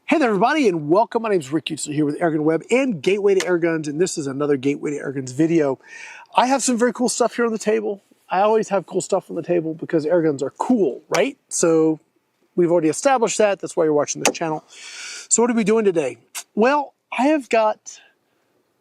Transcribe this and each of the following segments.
Hey there everybody, and welcome. My name is Rick Utah here with Airgun Web and Gateway to Airguns, and this is another Gateway to Airguns video. I have some very cool stuff here on the table. I always have cool stuff on the table because airguns are cool, right? So we've already established that. That's why you're watching this channel. So what are we doing today? Well, I have got,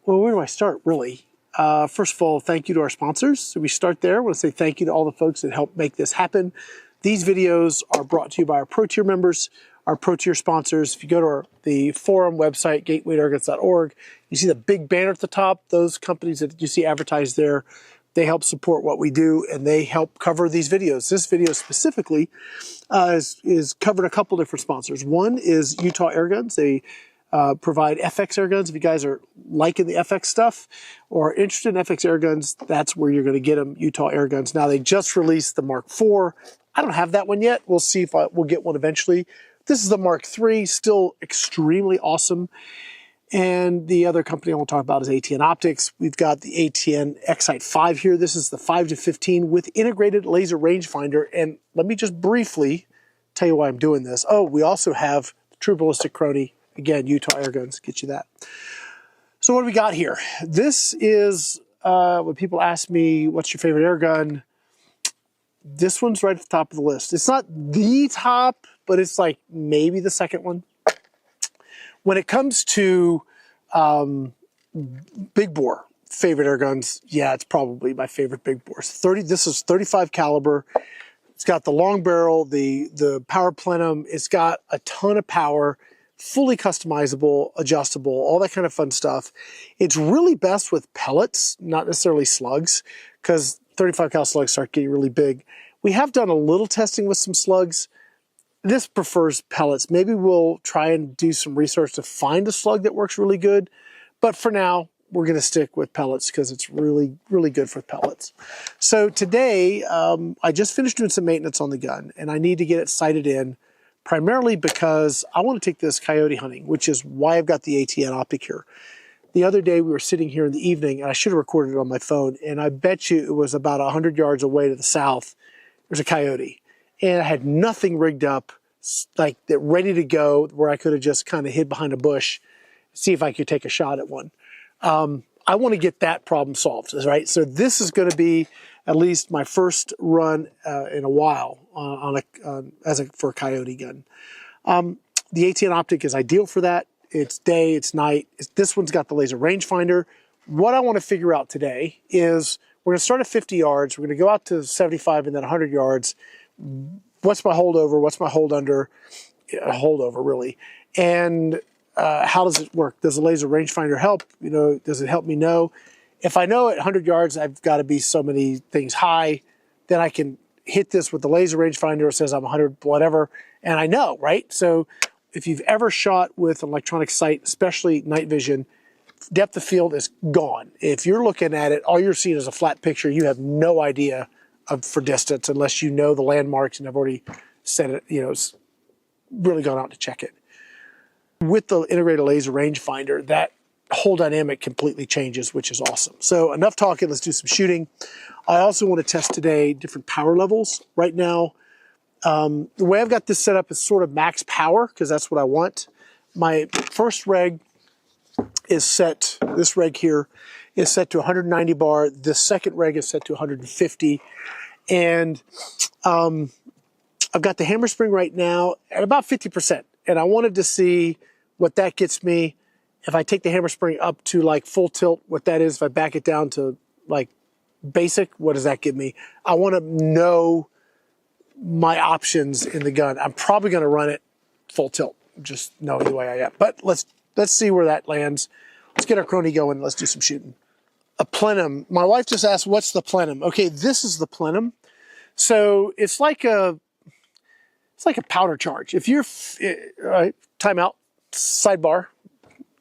well, where do I start really? First of all, thank you to our sponsors. So we start there. I want to say thank you to all the folks that helped make this happen. These videos are brought to you by our Pro Tier members, our Pro Tier sponsors. If you go to the forum website, gatewaytoairguns.org, you see the big banner at the top. Those companies that you see advertised there, they help support what we do, and they help cover these videos. This video specifically is covered a couple different sponsors. One is Utah Airguns. They provide FX airguns. If you guys are liking the FX stuff or interested in FX airguns, that's where you're going to get them, Utah Airguns. Now, they just released the Mark IV. I don't have that one yet. We'll see if we'll get one eventually. This is the Mark III, still extremely awesome. And the other company I want to talk about is ATN Optics. We've got the ATN X-Sight 5 here. This is the 5-15 with integrated laser rangefinder. And let me just briefly tell you why I'm doing this. Oh, we also have the True Ballistic Crony. Again, Utah Airguns, get you that. So what do we got here? This is, when people ask me, what's your favorite airgun? This one's right at the top of the list. It's not the top, but it's like maybe the second one. When it comes to big bore favorite airguns, yeah, it's probably my favorite big bores. This is 35 caliber. It's got the long barrel, the power plenum. It's got a ton of power, fully customizable, adjustable, all that kind of fun stuff. It's really best with pellets, not necessarily slugs, because 35 cal slugs start getting really big. We have done a little testing with some slugs. This prefers pellets. Maybe we'll try and do some research to find a slug that works really good. But for now, we're going to stick with pellets because it's really, really good for pellets. So today, I just finished doing some maintenance on the gun, and I need to get it sighted in, primarily because I want to take this coyote hunting, which is why I've got the ATN Optic here. The other day we were sitting here in the evening, and I should have recorded it on my phone, and I bet you it was about 100 yards away to the south. There's a coyote, and I had nothing rigged up, like that, ready to go, where I could have just kind of hid behind a bush, see if I could take a shot at one. I want to get that problem solved, right? So this is going to be at least my first run in a while for a coyote gun. The ATN Optic is ideal for that. It's day, it's night. This one's got the laser rangefinder. What I want to figure out today is we're going to start at 50 yards. We're going to go out to 75 and then 100 yards. What's my holdover? What's my hold under? A holdover, really. And how does it work? Does the laser rangefinder help? You know, does it help me know? If I know at 100 yards I've got to be so many things high, then I can hit this with the laser rangefinder. It says I'm 100 whatever, and I know, right? So if you've ever shot with an electronic sight, especially night vision, depth of field is gone. If you're looking at it, all you're seeing is a flat picture. You have no idea for distance unless you know the landmarks and have already set it, you know, really gone out to check it. With the integrated laser rangefinder, that whole dynamic completely changes, which is awesome. So enough talking, let's do some shooting. I also want to test today different power levels. Right now, the way I've got this set up is sort of max power, because that's what I want. My first reg is set, this reg here is set to 190 bar. The second reg is set to 150. And I've got the hammer spring right now at about 50%. And I wanted to see what that gets me. If I take the hammer spring up to like full tilt, what that is. If I back it down to like basic, what does that give me? I want to know my options in the gun. I'm probably going to run it full tilt, just knowing the way I am. But let's see where that lands. Let's get our crony going. Let's do some shooting. A plenum. My wife just asked, what's the plenum? Okay, this is the plenum. So it's like a powder charge. If you're, time out, sidebar.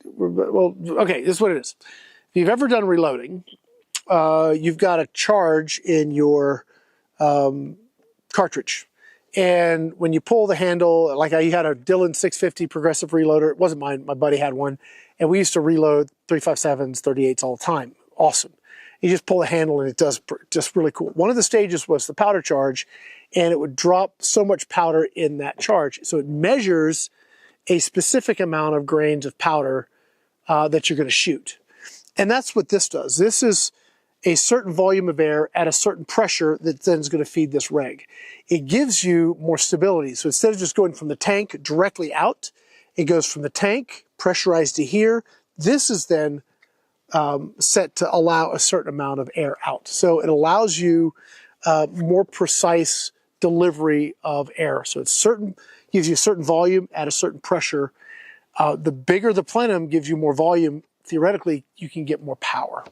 Well, okay, this is what it is. If you've ever done reloading, you've got a charge in your cartridge. And when you pull the handle, like I had a Dillon 650 progressive reloader. It wasn't mine, my buddy had one. And we used to reload 357s, 38s all the time. Awesome. You just pull the handle and it does just really cool. One of the stages was the powder charge, and it would drop so much powder in that charge. So it measures a specific amount of grains of powder that you're going to shoot. And that's what this does. This is a certain volume of air at a certain pressure that then is going to feed this reg. It gives you more stability. So instead of just going from the tank directly out, it goes from the tank, pressurized to here. This is then set to allow a certain amount of air out. So it allows you more precise delivery of air. So it's gives you a certain volume at a certain pressure. The bigger the plenum gives you more volume. Theoretically, you can get more power.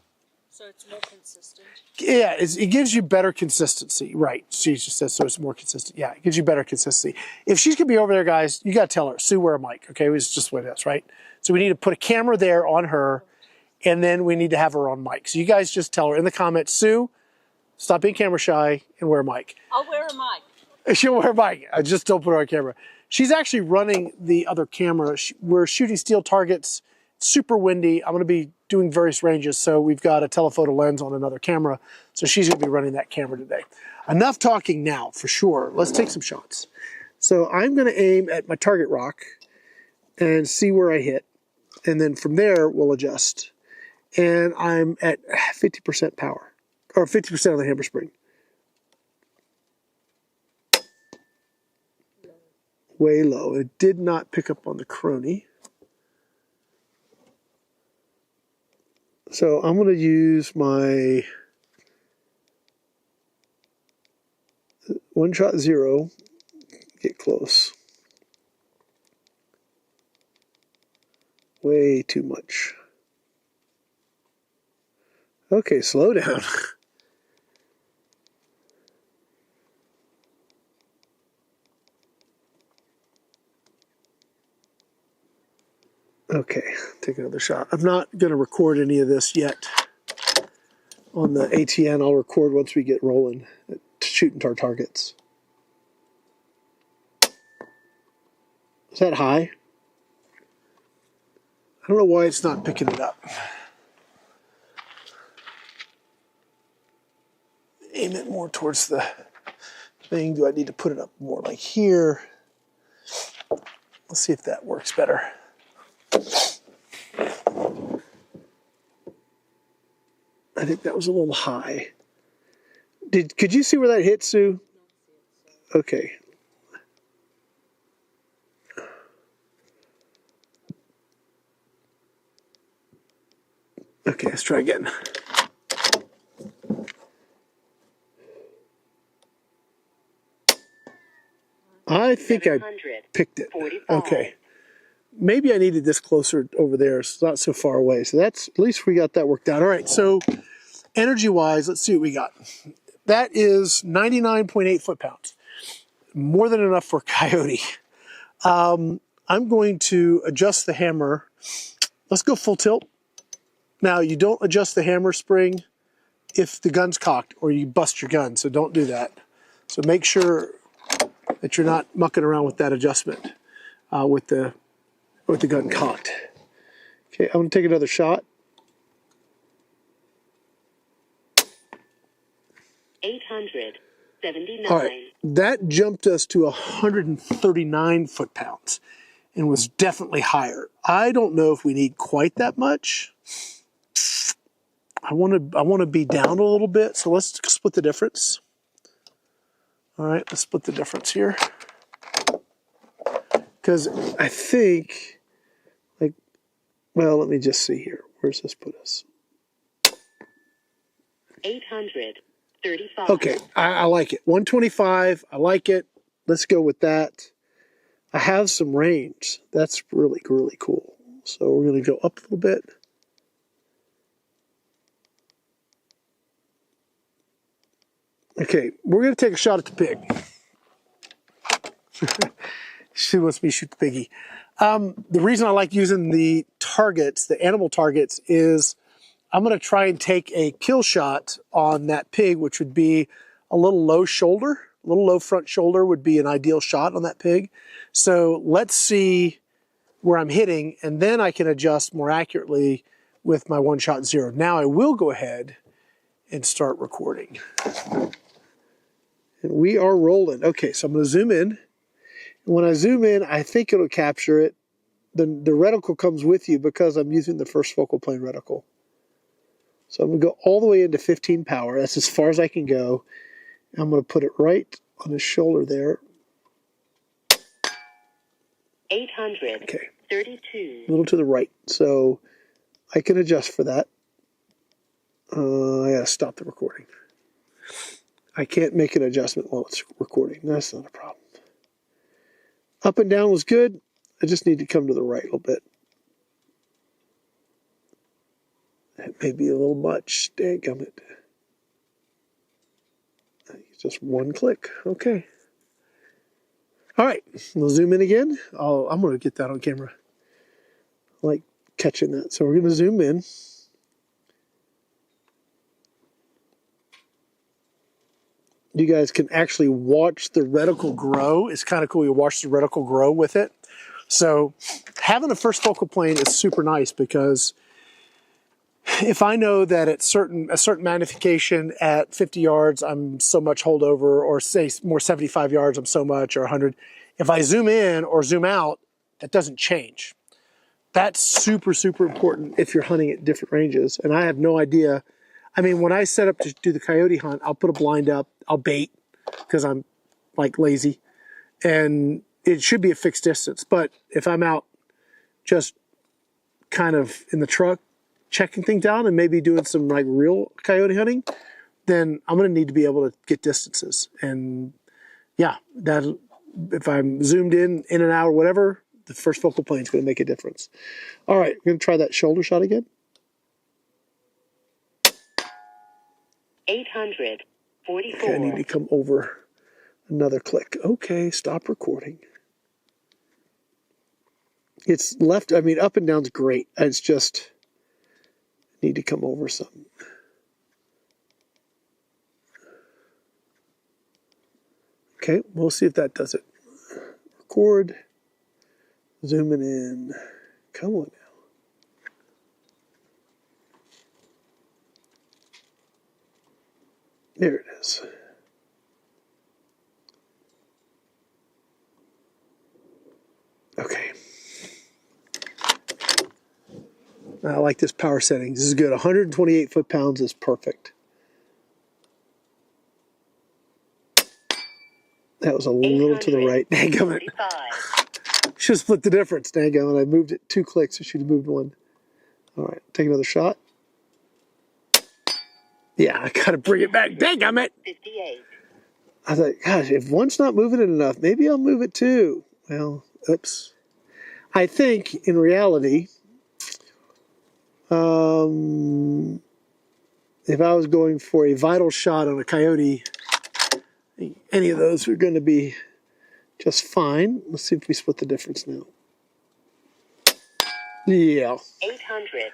So it's more consistent? Yeah, it gives you better consistency. Right. She just says so it's more consistent. Yeah, it gives you better consistency. If she's going to be over there, guys, you got to tell her, Sue, wear a mic. Okay, it's just what it is, right? So we need to put a camera there on her, and then we need to have her on mic. So you guys just tell her in the comments, Sue, stop being camera shy and wear a mic. I'll wear a mic. She'll wear a mic. I just don't put her on camera. She's actually running the other camera. We're shooting steel targets. It's super windy. I'm going to be doing various ranges, so we've got a telephoto lens on another camera. So she's going to be running that camera today. Enough talking now, for sure. Let's take some shots. So I'm going to aim at my target rock and see where I hit. And then from there, we'll adjust. And I'm at 50% power, or 50% of the hammer spring. Way low. It did not pick up on the crony. So I'm going to use my one-shot zero, get close. Way too much. Okay, slow down. Okay, take another shot. I'm not going to record any of this yet on the ATN. I'll record once we get rolling, shooting our targets. Is that high? I don't know why it's not picking it up. Aim it more towards the thing. Do I need to put it up more like here? Let's see if that works better. I think that was a little high. Could you see where that hit, Sue? Okay. Okay, let's try again. I think I picked it. Okay. Maybe I needed this closer over there. It's not so far away. So that's, at least we got that worked out. All right, so energy-wise, let's see what we got. That is 99.8 foot-pounds. More than enough for Coyote. I'm going to adjust the hammer. Let's go full tilt. Now, you don't adjust the hammer spring if the gun's cocked or you bust your gun, so don't do that. So make sure that you're not mucking around with that adjustment with the gun cocked. Okay, I'm going to take another shot. 879. All right, that jumped us to 139 foot-pounds and was definitely higher. I don't know if we need quite that much. I want to be down a little bit, so let's split the difference. All right, let's split the difference here. Because I think, like, well, let me just see here. Where's this put us? 835. Okay, I like it. 125, I like it. Let's go with that. I have some range. That's really, really cool. So we're going to go up a little bit. Okay, we're going to take a shot at the pig. She wants me to shoot the piggy. The reason I like using the targets, the animal targets, is I'm going to try and take a kill shot on that pig, which would be a little low shoulder. A little low front shoulder would be an ideal shot on that pig. So let's see where I'm hitting, and then I can adjust more accurately with my one-shot zero. Now I will go ahead and start recording. And we are rolling. Okay, so I'm going to zoom in. And when I zoom in, I think it'll capture it. the reticle comes with you because I'm using the first focal plane reticle. So I'm going to go all the way into 15 power. That's as far as I can go. I'm going to put it right on his shoulder there. 832. Okay. A little to the right. So I can adjust for that. I got to stop the recording. I can't make an adjustment while it's recording. That's not a problem. Up and down was good. I just need to come to the right a little bit. That may be a little much. Dadgummit. Just one click. Okay. All right. We'll zoom in again. I'm going to get that on camera. I like catching that. So we're going to zoom in. You guys can actually watch the reticle grow. It's kind of cool. You watch the reticle grow with it. So having a first focal plane is super nice because if I know that at a certain magnification at 50 yards, I'm so much holdover, or say more 75 yards, I'm so much, or 100. If I zoom in or zoom out, that doesn't change. That's super, super important if you're hunting at different ranges. And I have no idea. I mean, when I set up to do the coyote hunt, I'll put a blind up, I'll bait because I'm like lazy, and it should be a fixed distance. But if I'm out just kind of in the truck, checking things out and maybe doing some like real coyote hunting, then I'm going to need to be able to get distances. And yeah, that if I'm zoomed in and out or whatever, the first focal plane is going to make a difference. All right, we're going to try that shoulder shot again. 844. Okay, I need to come over another click. Okay, stop recording. It's left, I mean, up and down's great. It's just need to come over some. Okay, we'll see if that does it. Record. Zooming in. Come on now. There it is. Okay. I like this power setting. This is good. 128 foot-pounds is perfect. That was a little to the right. Dadgummit. Should have split the difference. Dadgummit. I moved it 2 clicks. I should have moved 1. All right. Take another shot. Yeah, I got to bring it back. Dadgummit. 58. I thought, gosh, if one's not moving it enough, maybe I'll move it 2. Well, oops. I think, in reality, if I was going for a vital shot on a coyote, any of those are going to be just fine. Let's see if we split the difference now. Yeah. 849.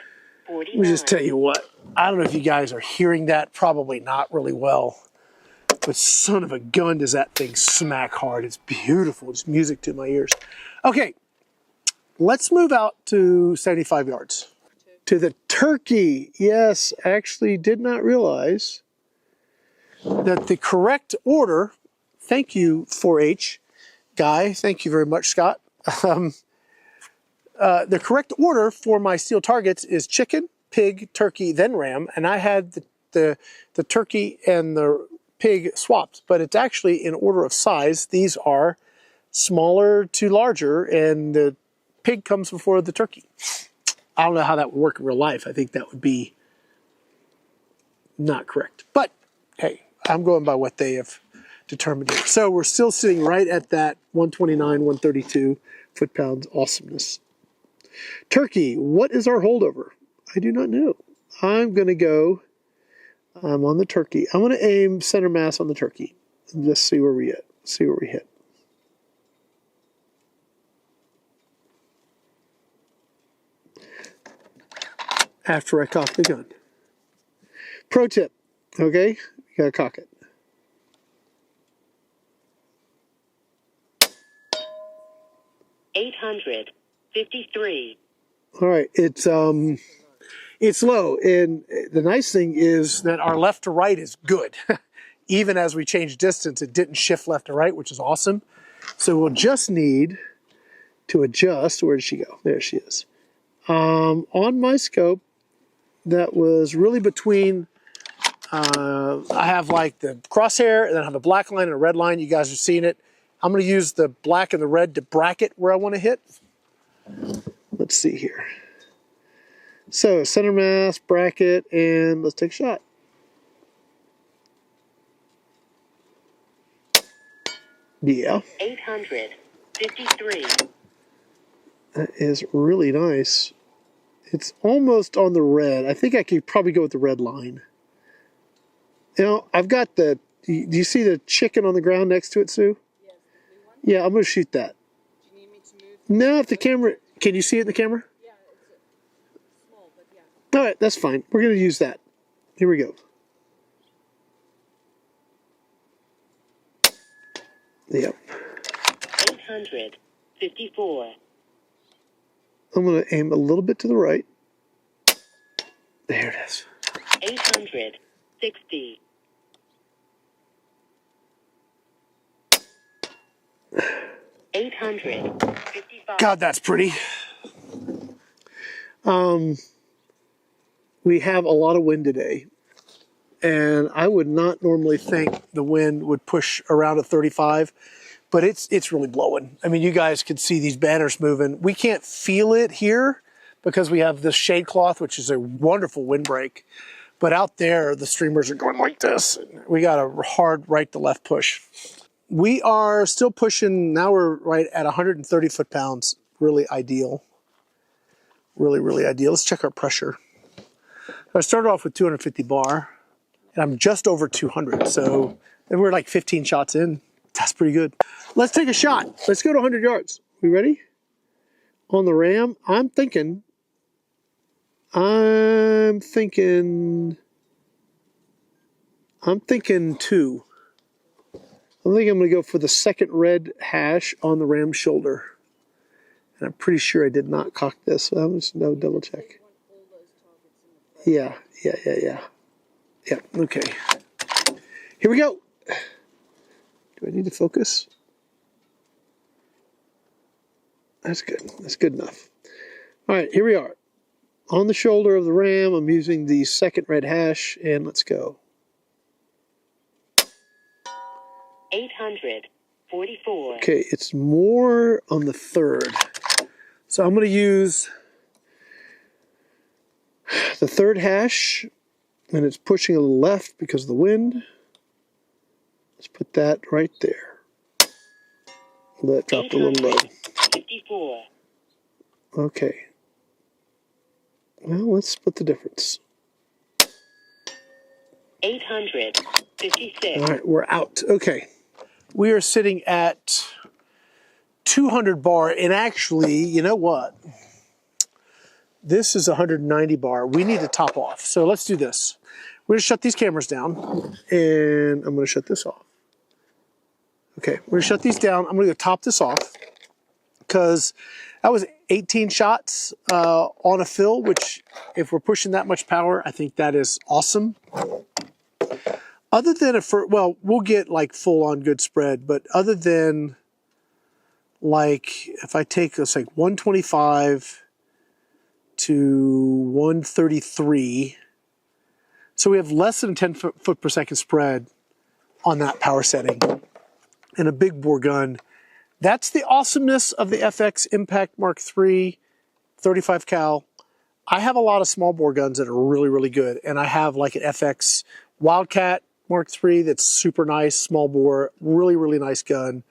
Let me just tell you what. I don't know if you guys are hearing that. Probably not really well. But son of a gun, does that thing smack hard. It's beautiful. It's music to my ears. Okay. Let's move out to 75 yards. To the turkey. Yes, actually did not realize that the correct order, thank you 4-H guy, thank you very much, Scott. The correct order for my steel targets is chicken, pig, turkey, then ram, and I had the turkey and the pig swapped, but it's actually in order of size. These are smaller to larger, and the pig comes before the turkey. I don't know how that would work in real life. I think that would be not correct. But hey, I'm going by what they have determined here. So we're still sitting right at that 129, 132 foot-pounds awesomeness. Turkey, what is our holdover? I do not know. I'm going to go, I'm on the turkey. I'm going to aim center mass on the turkey and just see where we hit. See where we hit. After I cock the gun. Pro tip, okay? You gotta cock it. $853. All right, it's low, and the nice thing is that our left to right is good. Even as we change distance, it didn't shift left to right, which is awesome. So we'll just need to adjust. Where did she go? There she is. On my scope, that was really between, I have like the crosshair, and then I have a black line and a red line. You guys are seeing it. I'm going to use the black and the red to bracket where I want to hit. Let's see here. So center mass, bracket, and let's take a shot. Yeah. 853. That is really nice. It's almost on the red. I think I could probably go with the red line. You know, I've got the, do you see the chicken on the ground next to it, Sue? Yes, the blue one. Yeah, I'm going to shoot that. Do you need me to move? No, if the camera, can you see it in the camera? Yeah, it's small, but yeah. All right, that's fine. We're going to use that. Here we go. Yep. 854. I'm going to aim a little bit to the right. There it is. 860. $855. God, that's pretty. We have a lot of wind today, and I would not normally think the wind would push around at 35, but it's really blowing. I mean, you guys can see these banners moving. We can't feel it here because we have this shade cloth, which is a wonderful windbreak. But out there, the streamers are going like this. We got a hard right to left push. We are still pushing, now we're right at 130 foot-pounds. Really ideal. Really, really ideal. Let's check our pressure. I started off with 250 bar, and I'm just over 200. So we're like 15 shots in. That's pretty good. Let's take a shot. Let's go to 100 yards. We ready? On the ram, I'm thinking 2. I think I'm going to go for the second red hash on the ram shoulder. And I'm pretty sure I did not cock this, so I'm just no double check. Yeah, okay. Here we go. Do I need to focus? That's good. That's good enough. All right, here we are. On the shoulder of the ram, I'm using the second red hash, and let's go. 844. Okay, it's more on the third. So I'm going to use the third hash, and it's pushing a little left because of the wind. Let's put that right there. That dropped a little low. 54. Okay. Well, let's split the difference. 856. All right, we're out. Okay. We are sitting at 200 bar, and actually, you know what? This is 190 bar. We need to top off. So let's do this. We're going to shut these cameras down, and I'm going to shut this off. Okay, we're going to shut these down. I'm going to top this off because that was 18 shots on a fill, which if we're pushing that much power, I think that is awesome. Other than well, we'll get like full on good spread, but other than like if I take let's like 125 to 133, so we have less than 10 foot per second spread on that power setting and a big bore gun. That's the awesomeness of the FX Impact MKIII 35 cal. I have a lot of small bore guns that are really, really good, and I have like an FX Wildcat Mark III that's super nice, small bore, really, really nice gun.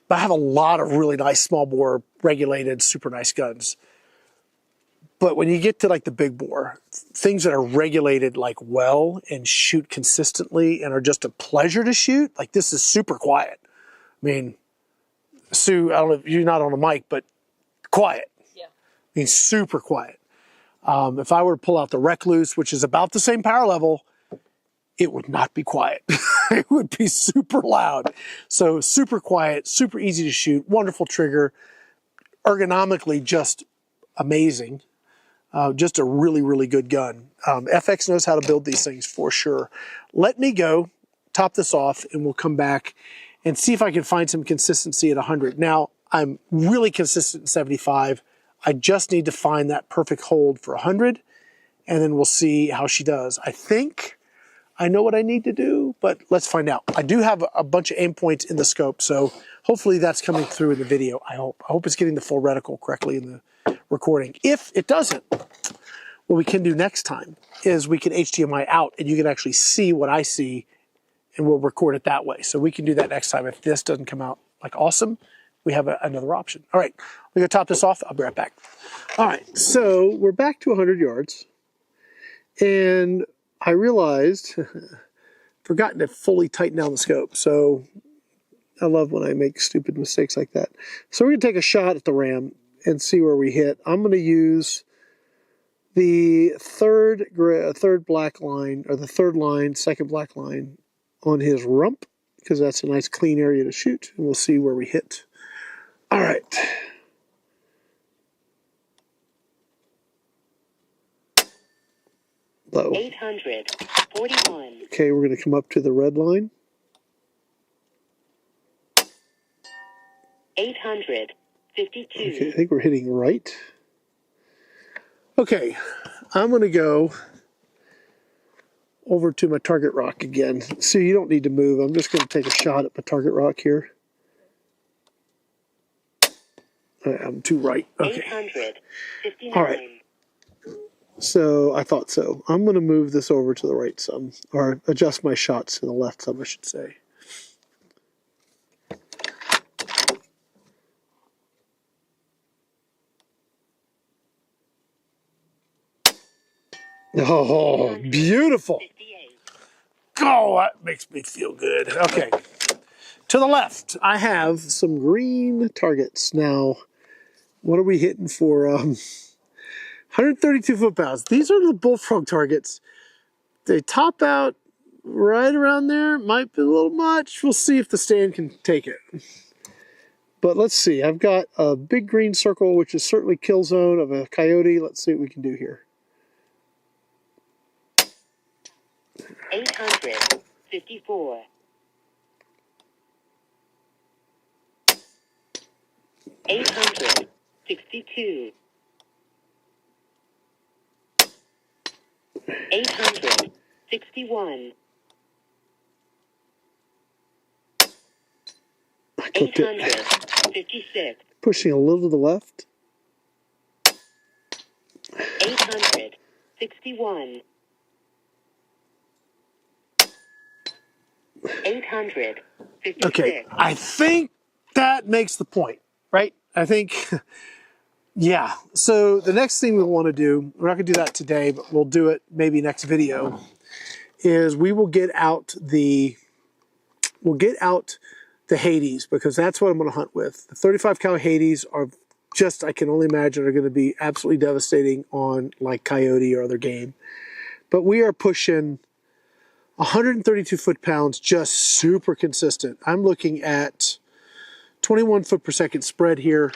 But I have a lot of really nice small bore, regulated, super nice guns. But when you get to like the big bore, things that are regulated like well and shoot consistently and are just a pleasure to shoot, like this is super quiet. I mean, Sue, I don't know if you're not on the mic, but quiet. Yeah. I mean, super quiet. If I were to pull out the Recluse, which is about the same power level, it would not be quiet. It would be super loud. So super quiet, super easy to shoot, wonderful trigger, ergonomically just amazing. Just a really, really good gun. FX knows how to build these things for sure. Let me go, top this off, and we'll come back and see if I can find some consistency at 100. Now, I'm really consistent in 75. I just need to find that perfect hold for 100, and then we'll see how she does. I think I know what I need to do, but let's find out. I do have a bunch of aim points in the scope, so hopefully that's coming through in the video. I hope it's getting the full reticle correctly in the recording. If it doesn't, what we can do next time is we can HDMI out and you can actually see what I see, and we'll record it that way. So we can do that next time. If this doesn't come out like awesome, we have another option. All right, we're gonna top this off. I'll be right back. All right, so we're back to 100 yards, and I realized, forgotten to fully tighten down the scope. So I love when I make stupid mistakes like that. So we're gonna take a shot at the ram and see where we hit. I'm gonna use the third black line, or the third line, second black line on his rump, because that's a nice clean area to shoot, and we'll see where we hit. All right. Low. 841. Okay, we're going to come up to the red line. 852. Okay, I think we're hitting right. Okay, I'm going to go over to my target rock again. See, you don't need to move. I'm just going to take a shot at my target rock here. I'm too right. Okay. 859. All right. So I thought so. I'm going to move this over to the right some, or adjust my shots to the left some, I should say. Oh, beautiful. 58. Oh, that makes me feel good. Okay. To the left, I have some green targets. Now, what are we hitting for? 132 foot-pounds. These are the bullfrog targets. They top out right around there. Might be a little much. We'll see if the stand can take it. But let's see. I've got a big green circle, which is certainly kill zone of a coyote. Let's see what we can do here. 854. 862. 861. I clipped it. 856. Pushing a little to the left. 861. 856. Okay, I think that makes the point, right? I think, yeah. So the next thing we want to do, we're not going to do that today, but we'll do it maybe next video, is we will get out the Hades, because that's what I'm going to hunt with. The 35 cal Hades are just, I can only imagine, are going to be absolutely devastating on like coyote or other game. But we are pushing 132 foot-pounds, just super consistent. I'm looking at 21 foot per second spread here.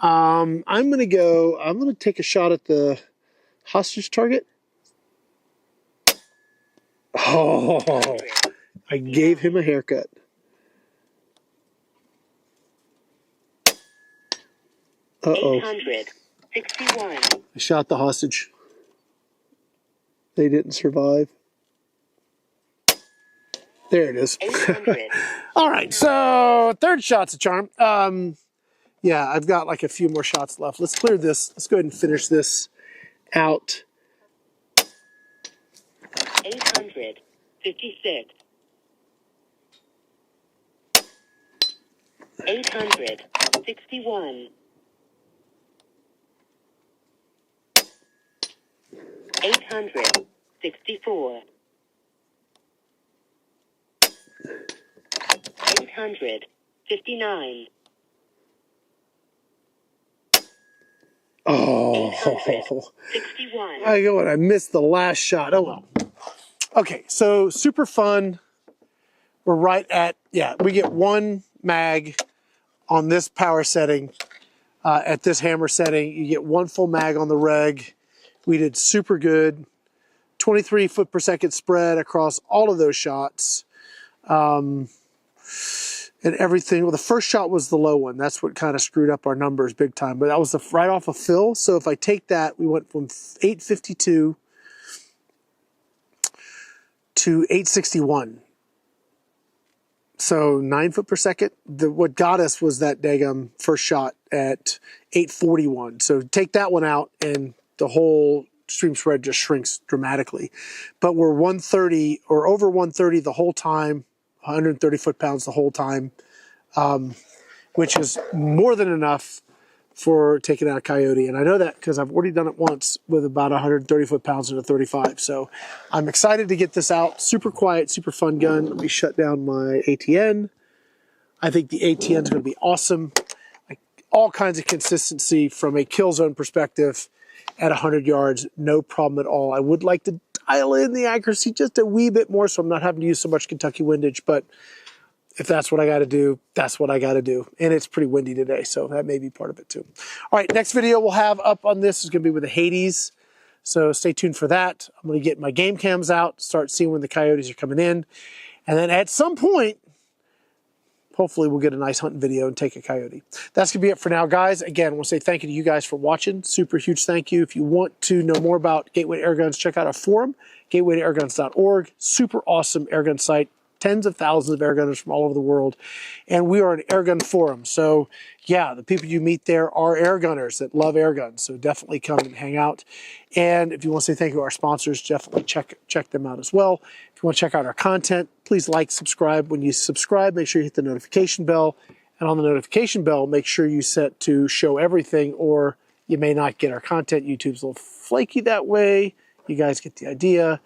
I'm going to take a shot at the hostage target. Oh, I gave him a haircut. Uh-oh. 861. I shot the hostage. They didn't survive. There it is. 800. All right, so third shot's a charm. Yeah, I've got like a few more shots left. Let's clear this. Let's go ahead and finish this out. 856. 861. 864. 859. Oh, 61. I missed the last shot. Oh well. Okay, so super fun. We're right at, yeah, we get one mag on this power setting. At this hammer setting, you get one full mag on the reg. We did super good. 23 foot per second spread across all of those shots. and everything. Well, the first shot was the low one. That's what kind of screwed up our numbers big time. But that was right off of fill. So if I take that, we went from 852 to 861. So 9 foot per second. What got us was that daggum first shot at 841. So take that one out and the whole stream spread just shrinks dramatically. But we're 130 or over 130 the whole time, 130 foot-pounds the whole time, which is more than enough for taking out a coyote. And I know that because I've already done it once with about 130 foot-pounds and a 35. So I'm excited to get this out. Super quiet, super fun gun. Let me shut down my ATN. I think the ATN is going to be awesome. All kinds of consistency from a kill zone perspective at 100 yards, no problem at all. I would like to dial in the accuracy just a wee bit more so I'm not having to use so much Kentucky windage, but if that's what I got to do, that's what I got to do. And it's pretty windy today, so that may be part of it too. All right, next video we'll have up on this is going to be with the Hades, so stay tuned for that. I'm going to get my game cams out, start seeing when the coyotes are coming in, and then at some point, hopefully we'll get a nice hunting video and take a coyote. That's going to be it for now, guys. Again, I want to say thank you to you guys for watching. Super huge thank you. If you want to know more about Gateway Airguns, check out our forum, gatewaytoairguns.org. Super awesome airgun site. Tens of thousands of airgunners from all over the world. And we are an airgun forum. So yeah, the people you meet there are airgunners that love airguns. So definitely come and hang out. And if you want to say thank you to our sponsors, definitely check them out as well. If you want to check out our content, please like, subscribe. When you subscribe, make sure you hit the notification bell. And on the notification bell, make sure you set to show everything or you may not get our content. YouTube's a little flaky that way. You guys get the idea.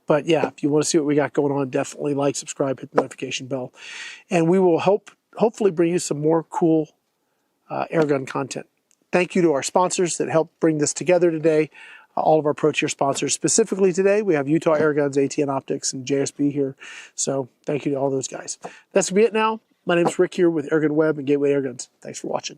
But yeah, if you want to see what we got going on, definitely like, subscribe, hit the notification bell. And we will hopefully bring you some more cool airgun content. Thank you to our sponsors that helped bring this together today. All of our Pro Tier sponsors. Specifically today, we have Utah Airguns, ATN Optics, and JSB here. So thank you to all those guys. That's going to be it now. My name is Rick here with Airgun Web and Gateway Airguns. Thanks for watching.